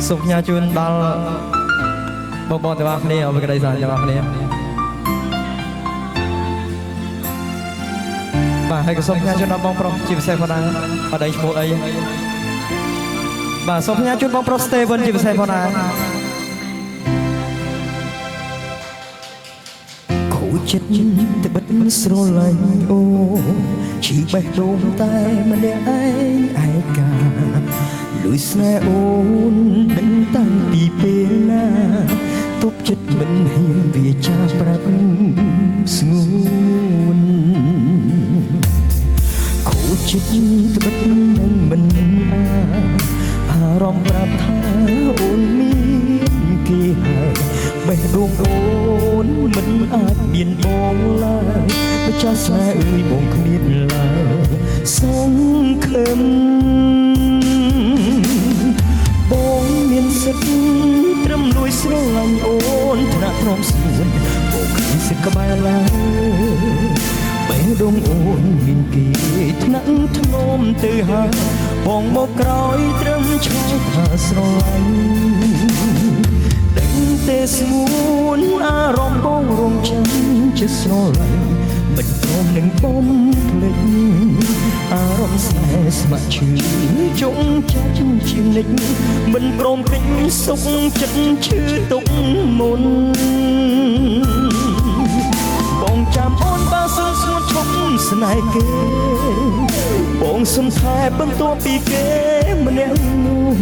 សុខញ៉ាជូនដល់បងប្អូនទាំងអស់គ្នាអរគុណទាំងអស់គ្នាបាទហើយក៏សូមផ្ញើជូនដល់បងប្រុសជាពិសេសផងដែរអត់ដឹងឈ្មោះអីបាទសូមផ្ញើជូនបងប្រុស Steven ជាពិសេសផងដែរខូចចិត្តតែបិទស្រឡាញ់អូឈឺបេះដូងតែម្នាក់ឯងឯកាលុយស្នេហ៍អូនដឹងតាំងពីពេលណាទប់ចិត្តមិនហ៊ានវាចាប្រាប់ស្ងួនខូចចិត្តត្បិតនឹងមិនអារម្មណ៍ប្រាប់ថាអូនមានគេហើយបេះដូងអូនមិនអាចមានបងឡើយម្ចាស់ស្នេហ៍អើយបងគ្មានឡើយសង្ឃឹមបងមានសិទ្ធិត្រឹមលួយស្រឡាញ់អូនថ្នាក់ព្រមស្ងួនបងគ្មានសិទ្ធិក្បែរឡើយបេះដូងអូនមានគេថ្នាក់ធ្នមទៅហើយបងមកក្រោយត្រឹមឆ្លើយថាស្រឡាញ់ដឹងតែស្ងួនអារម្មណ៍បងរងចាំជាស្រឡាញ់មិនព្រមនឹងបំភ្លេចអារម្មណ៍ស្នេហ៍ស្ម័គ្រឈឺចុងចាស់ជានិចមិនព្រមពេញសុខចិត្តឈឺទុកមុនបងចាំអូនបើសឹងស្ងួនឈប់ស្នេហ៍គេបងសុំថែបន្ទាប់ពីគេម្នាក់នោះ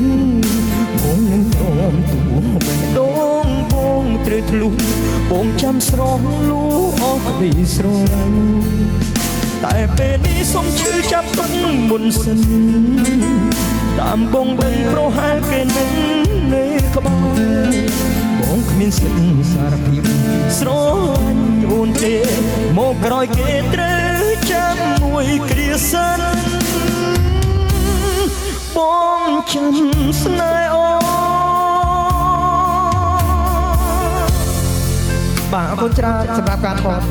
បងនឹងព្រមទួបេះដូងបងត្រូវធ្លុះបងចាំស្រស់លូអស់ក្តីស្រឡាញ់តែពេលនេះសុំឈឺចាប់ទុកមុនសិនតាមបងដឹងប្រហែលគេនឹងនៅក្បែរបងគ្មានសិទ្ធិសារភាពស្រឡាញ់អូនទេមកក្រោយគេត្រូវចាំមួយគ្រាសិនបងចាំស្នេហ៍អូបាទអរគុណច្រើនសម្រាប់ការថត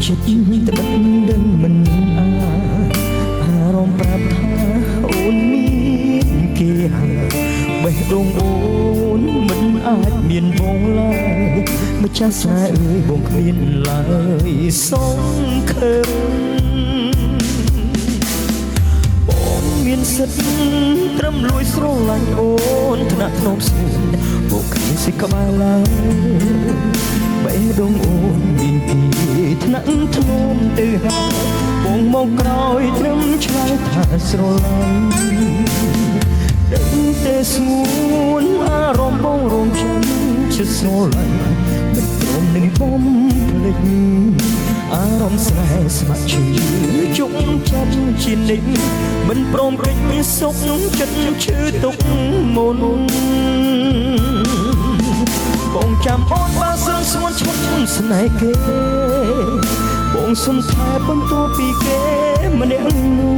ចិត្តត្បិតដឹងមិនអារម្មណ៍ប្រាប់ថាអូនមានគេហើយបេះដូងអូនមិនអាចមានបងឡើយម្ចាស់ស្នេហ៍អើយបងគ្មានឡើយសង្ឃឹមបងមានសិទ្ធិត្រឹមលួយស្រឡាញ់អូនថ្នាក់ធ្នមស្ងួនបងគ្មានសិទ្ធិក្បែរឡើយបេះដូងអូនមានគេថ្នាក់ធ្នមទៅហើយបងមកក្រោយត្រឹមឆ្លើយថាស្រឡាញ់ដឹងតែស្ងួនអារម្មណ៍បងរងចាំជាស្រឡាញ់មិនព្រមនឹងបំភ្លេចអារម្មណ៍ស្នេហ៍ស្ម័គ្រឈឺជុំចាប់ជានិចមិនព្រមពេញសុខចិត្តឈឺទុកមុនបងចាំអូនបើសឹងស្ងួនឈប់ស្នេហ៍គេបងសុំថែបន្ទាប់ពីគេម្នាក់នោះ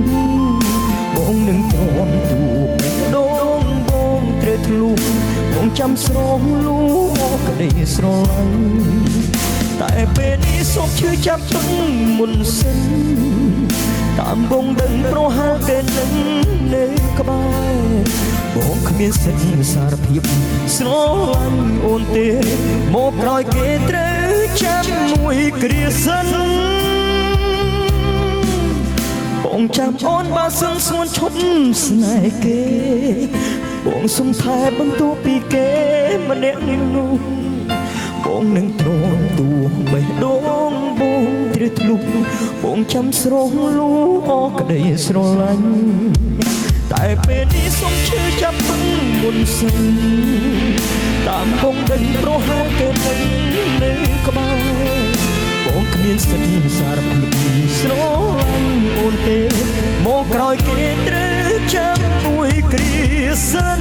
បងនឹងព្រមទូបេះដូងបងត្រូវធ្លុះបងចាំស្រស់លូអស់ក្តីស្រឡាញ់តែពេលនេះសុំឈឺចាប់ទុកមុនសិនតាមបងដឹងប្រហែលគេនឹងនៅក្បែរបងគ្មានសិទ្ធិសារភាពស្រឡាញ់អូនទេមកក្រោយគេត្រូវចាំមួយគ្រាសិនបងចាំអូនបើសឹងស្ងួនឈប់ស្នេហ៍គេបងសុំថែបន្ទាប់ពីគេម្នាក់នោះបងនឹងទ្រាំទួបេះដូងបងត្រូវធ្លុះបងចាំស្រស់លូអស់ក្តីស្រឡាញ់តែពេលនេះសុំឈឺចាប់ទុកមុនសិនតាមបងដឹងប្រហែលគេនឹងនៅក្បែរបងគ្មានសិទ្ធិសារភាពស្រឡាញ់អូនទេមកក្រោយគេត្រូវ សិន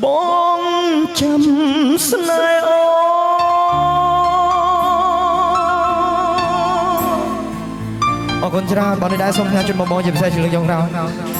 បងចាំស្នេហ៍អរគុណច្រើនបងនេះដែរសូមផ្ញើជូនបងជាពិសេសជាលើកចុងក្រោយ